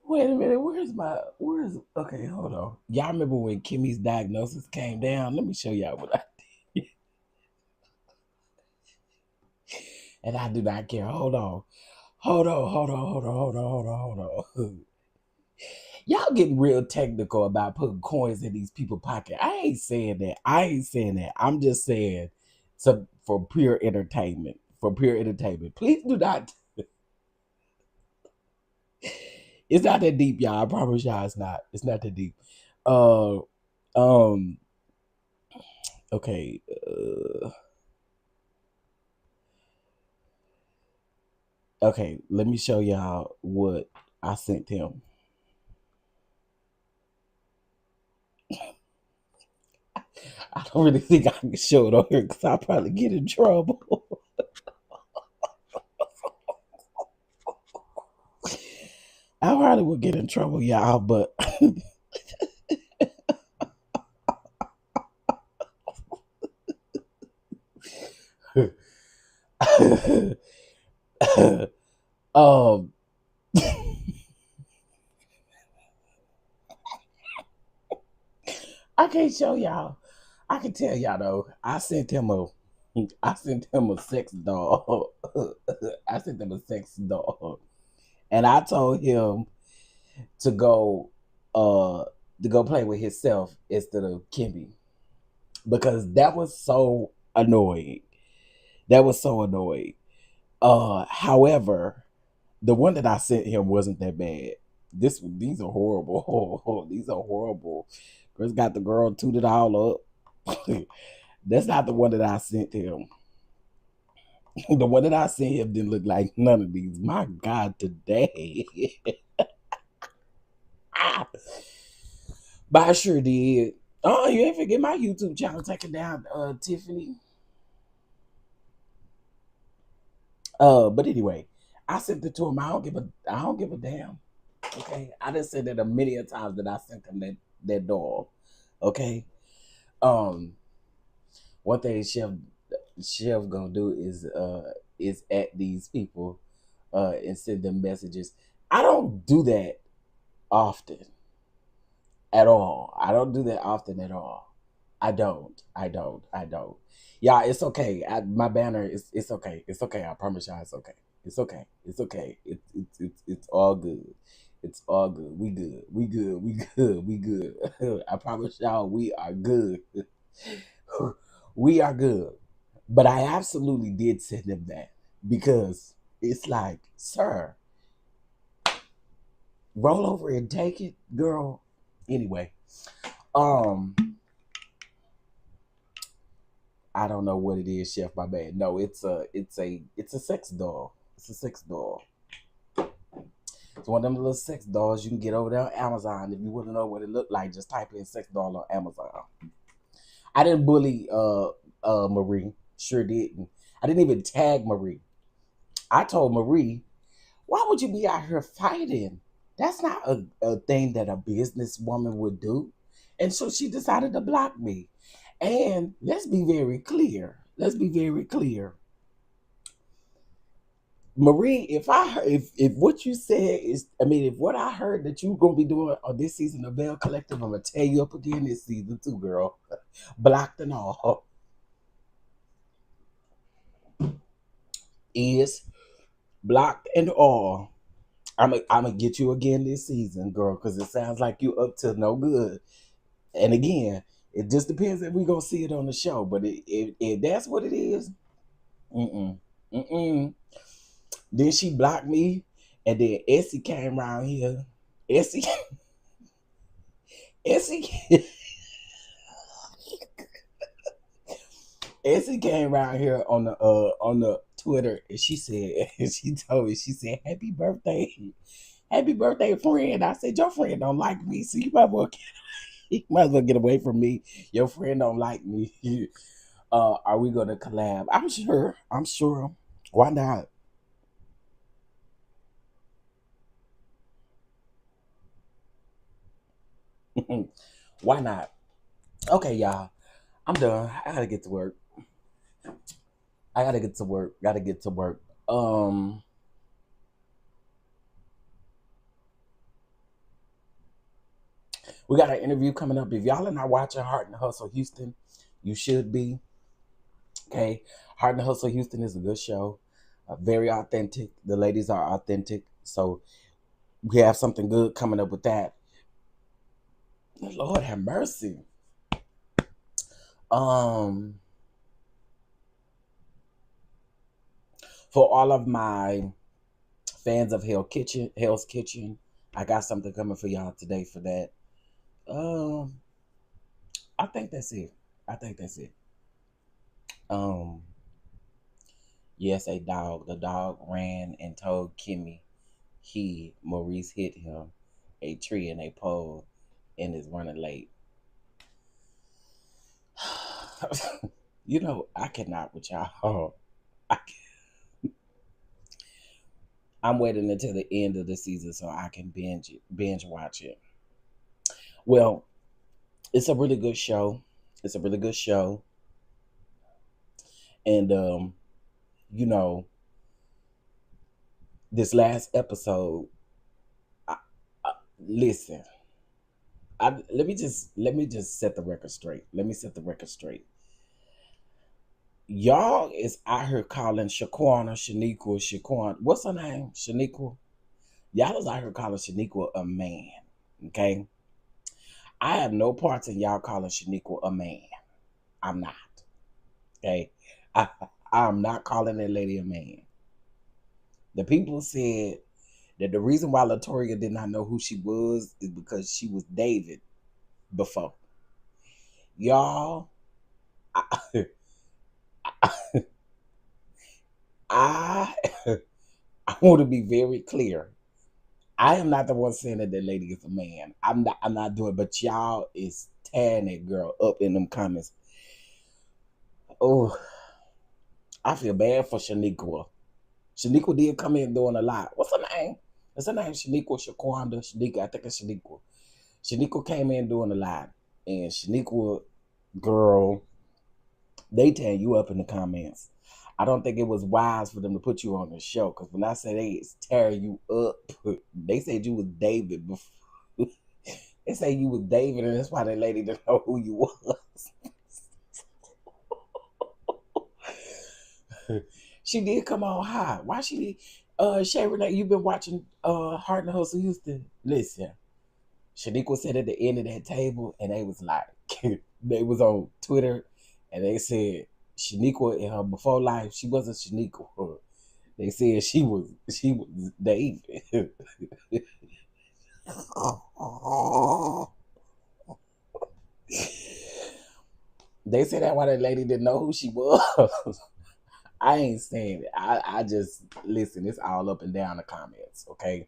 Wait a minute, where's okay, hold on. Y'all remember when Kimmy's diagnosis came down? Let me show y'all what I did. And I do not care. Hold on. Hold on. Y'all getting real technical about putting coins in these people's pocket. I ain't saying that. I'm just saying for pure entertainment. For pure entertainment. Please do not. It's not that deep, y'all. I promise y'all it's not. It's not that deep. Uh um okay. Okay, let me show y'all what I sent him. I don't really think I can show it on here because I'll probably get in trouble. I probably would get in trouble, y'all, but um I can't show y'all. I can tell y'all though. I sent him a sex doll. I sent him a sex doll. And I told him to go play with himself instead of Kimmy. Because that was so annoying. That was so annoying. However, the one that I sent him wasn't that bad. These are horrible. These are horrible. Chris got the girl tooted all up. That's not the one that I sent him. The one that I sent him didn't look like none of these. My God, today. But I sure did. Oh, you ain't forget my YouTube channel taking down Tiffany. But anyway, I sent it to him. I don't give a damn. Okay. I done said that a million times that I sent him that dog. Okay. Um, one thing Chef gonna do is at these people and send them messages. I don't do that often at all. I don't do that often at all. I don't. I don't. I don't. Yeah, it's okay. My banner is it's okay. It's okay. I promise y'all it's okay. It's okay. It's okay. It's all good. It's all good. We good. We good. We good. We good. I promise y'all we are good. We are good. But I absolutely did send him that because it's like, sir, roll over and take it, girl. Anyway, um, I don't know what it is, Chef. My bad. No, it's a sex doll. It's a sex doll. It's one of them little sex dolls you can get over there on Amazon. If you want to know what it looked like, just type in sex doll on Amazon. I didn't bully Marie. Sure didn't. I didn't even tag Marie. I told Marie, why would you be out here fighting? That's not a thing that a businesswoman would do. And so she decided to block me. And let's be very clear. Let's be very clear. Marie, if what you said is, I mean, if what I heard that you're gonna be doing on this season of Bell Collective, I'm gonna tear you up again this season too, girl. Blocked and all. Is blocked and all. I'm gonna get you again this season, girl, because it sounds like you up to no good. And again, it just depends if we gonna see it on the show. But if that's what it is, mm-mm, mm-mm. Then she blocked me, and then Essie came around here. Essie, Essie, Essie came around here on the Twitter, and she said, and she told me, she said, happy birthday, friend. I said, your friend don't like me, so you might as well get away from me. Your friend don't like me. Are we gonna collab? I'm sure. I'm sure. Why not? Why not? Okay, y'all. I'm done. I gotta get to work. I gotta get to work. Gotta get to work. We got an interview coming up. If y'all are not watching Heart and Hustle Houston, you should be. Okay, Heart and Hustle Houston is a good show. Very authentic. The ladies are authentic, so we have something good coming up with that. Lord have mercy. Um, for all of my fans of Hell's Kitchen, I got something coming for y'all today for that. Um, I think that's it. I think that's it. Um, yes, a dog. The dog ran and told Kimmy Maurice hit him a tree and a pole and is running late. You know, I cannot with y'all. I, I'm waiting until the end of the season so I can binge watch it. Well, it's a really good show. It's a really good show. And you know, this last episode, I, I, listen, let me just set the record straight. Let me set the record straight. Y'all is out here calling Shaniqua. What's her name? Shaniqua. Y'all is out here calling Shaniqua a man. Okay. I have no parts in y'all calling Shaniqua a man. I'm not. Okay. I I'm not calling that lady a man. The people said that the reason why Latoria did not know who she was is because she was David before. Y'all, I, I, I want to be very clear. I am not the one saying that lady is a man. I'm not doing it, but y'all is tearing that girl up in them comments. Oh, I feel bad for Shaniqua. Shaniqua did come in doing a lot. What's her name? What's her name? Shaniqua, Shaquanda, Shaniqua. I think it's Shaniqua. Shaniqua came in doing a lot. And Shaniqua, girl, they tear you up in the comments. I don't think it was wise for them to put you on the show. Because when I say they tear you up, they said you was David before. They say you was David, and that's why that lady didn't know who you was. She did come on high. Why she did? Shay Renee, you've been watching Heart and Hustle Houston. Listen, Shaniqua said at the end of that table, and they was like, they was on Twitter, and they said Shaniqua in her before life, she wasn't Shaniqua. They said she was David. They said that why that lady didn't know who she was. I ain't saying it. I just listen. It's all up and down the comments, okay?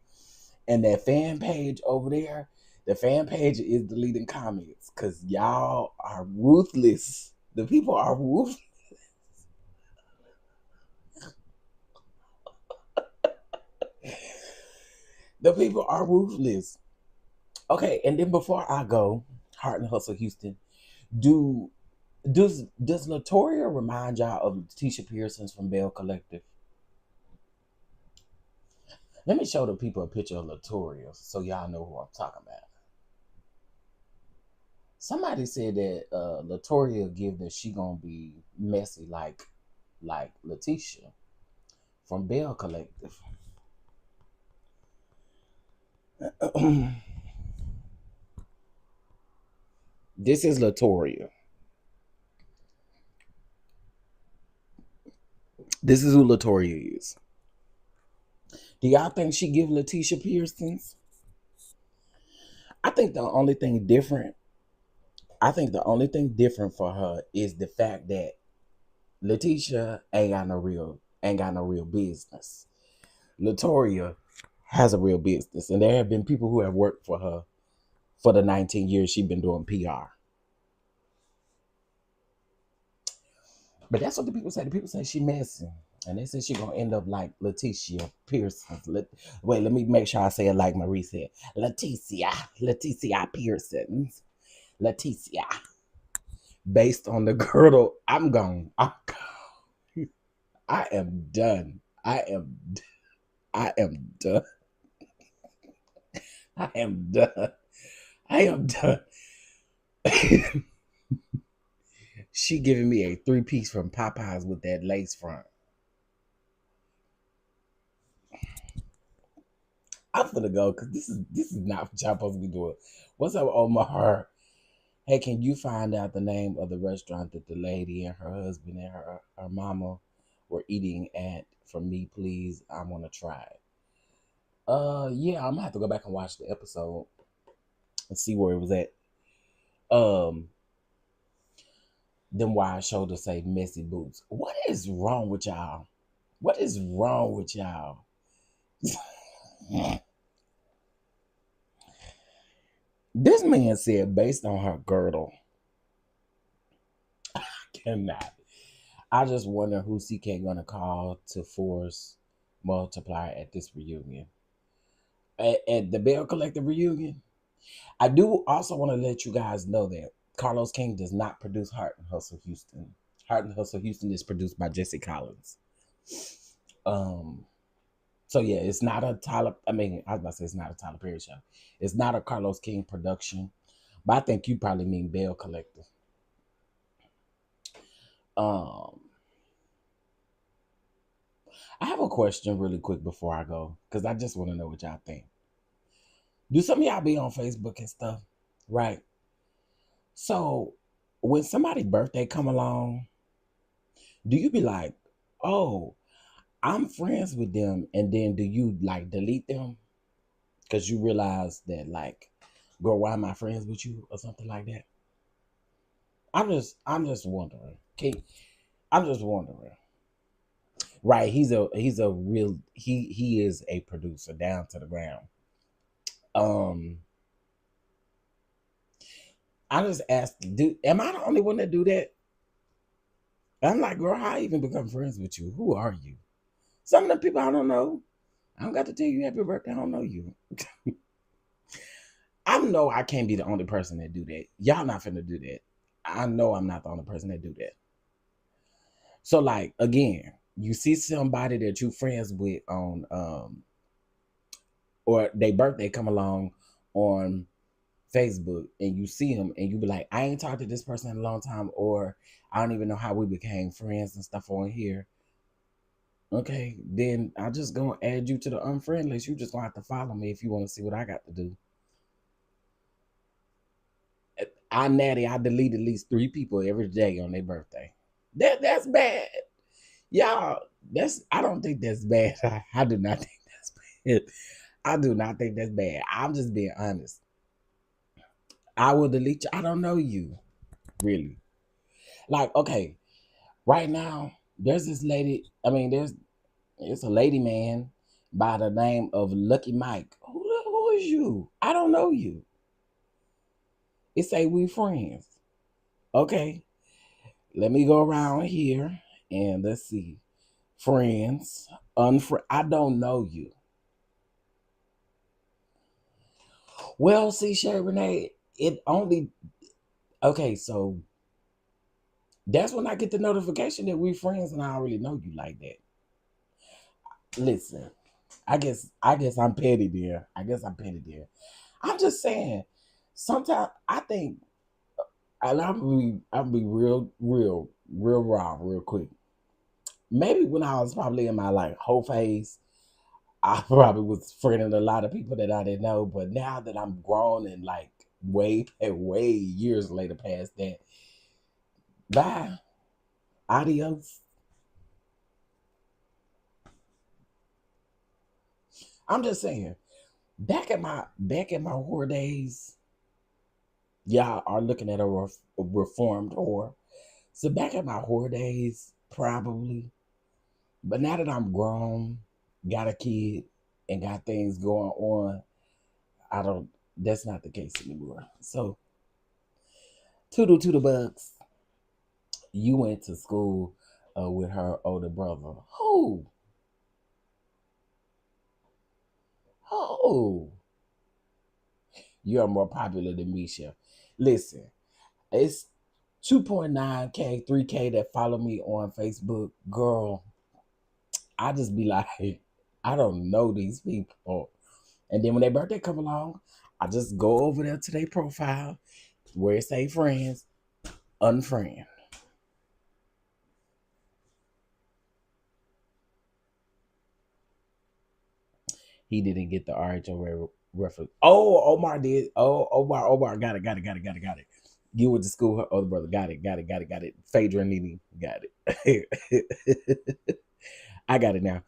And that fan page over there, the fan page is deleting comments because y'all are ruthless. The people are ruthless. The people are ruthless. Okay, and then before I go, Heart and Hustle Houston, do does Latoria remind y'all of Tisha Pearson's from Bell Collective? Let me show the people a picture of Latoria so y'all know who I'm talking about. Somebody said that Latoria give that she gonna be messy like Letitia from Bell Collective. This is Latoria. This is who Latoria is. Do y'all think she give Letitia Pearsons? I think the only thing different. I think the only thing different for her is the fact that Letitia ain't got no real business. Latoria has a real business, and there have been people who have worked for her for the 19 years she's been doing PR. But that's what the people say. The people say she messy. And they say she gonna end up like Letitia Pearson. Wait, let me make sure I say it like Marie said. Letitia Pearson. Letitia. Based on the girdle, I'm gone. I am done. I am done. I am done. I am done. She giving me a 3-piece from Popeyes with that lace front. I'm gonna go because this is not what y'all supposed to be doing. What's up, Omar? Hey, can you find out the name of the restaurant that the lady and her husband and her mama were eating at for me, please? I want to try it. Yeah, I'm gonna have to go back and watch the episode and see where it was at. Them wide shoulders say messy boots. What is wrong with y'all? What is wrong with y'all? This man said based on her girdle. I cannot. I just wonder who CK gonna call to force multiply at this reunion. At the Bell Collective reunion. I do also want to let you guys know that Carlos King does not produce Heart and Hustle Houston. Heart and Hustle Houston is produced by Jesse Collins. So yeah, it's not a Tyler. I mean, I was about to say it's not a Tyler Perry show. It's not a Carlos King production, but I think you probably mean Bell Collective. I have a question really quick before I go because I just want to know what y'all think. Do some of y'all be on Facebook and stuff, right? So when somebody's birthday come along, do you be like, oh, I'm friends with them, and then do you like delete them because you realize that like, girl, why am I friends with you or something like that? I'm just wondering. I'm just wondering. Right, he's a real he is a producer down to the ground. Um, I just asked, am I the only one that do that? I'm like, girl, how I even become friends with you? Who are you? Some of the people I don't know. I don't got to tell you happy birthday. I don't know you. I know I can't be the only person that do that. Y'all not finna do that. I know I'm not the only person that do that. So like again, you see somebody that you friends with on or their birthday come along on Facebook and you see them and you be like, I ain't talked to this person in a long time, or I don't even know how we became friends and stuff on here. Okay, then I just gonna add you to the unfriend list. You just gonna have to follow me if you want to see what I got to do. I delete at least 3 people every day on their birthday. That's bad. Y'all, that's I don't think that's bad. I do not think that's bad. I do not think that's bad. I'm just being honest. I will delete you. I don't know you, really. Like, okay, right now, there's this lady. I mean, it's a lady man by the name of Lucky Mike. Who is you? I don't know you. It say we friends. Okay, let me go around here and let's see. Friends, I don't know you. Well, see, Sherry Renee, it only okay. So that's when I get the notification that we friends, and I already know you like that. Listen, I guess I'm petty there. I guess I'm petty there. I'm just saying. Sometimes I think, and I'll be real raw, real quick. Maybe when I was probably in my like whole phase, I probably was friending a lot of people that I didn't know. But now that I'm grown and like way years later past that, bye, adios. I'm just saying, back at my whore days, y'all are looking at a reformed whore. So back at my whore days, probably. But now that I'm grown, got a kid, and got things going on, I don't. That's not the case anymore. So toodle to the bugs. You went to school with her older brother. Who? Oh, you're more popular than Misha. Listen, it's 2.9K, 3K that follow me on Facebook. Girl, I just be like, I don't know these people. And then when their birthday come along, I just go over there to their profile where it say friends, unfriend. He didn't get the RHO reference. Oh, Omar did. Oh, Omar, got it. You went to school, her other brother. Got it. Phaedra and Nene, got it. I got it now.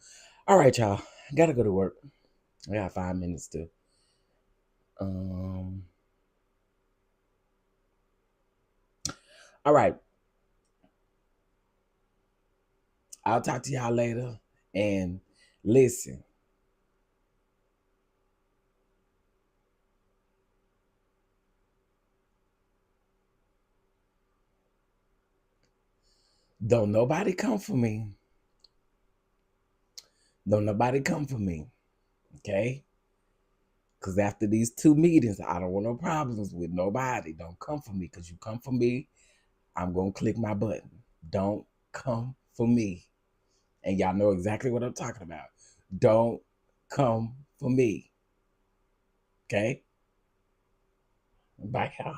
All right, y'all. Gotta go to work. I got 5 minutes to. Um. All right. I'll talk to y'all later. And listen, don't nobody come for me. Don't nobody come for me. Okay? Because after these 2 meetings, I don't want no problems with nobody. Don't come for me. Because you come for me, I'm going to click my button. Don't come for me. And y'all know exactly what I'm talking about. Don't come for me. Okay? Bye, y'all.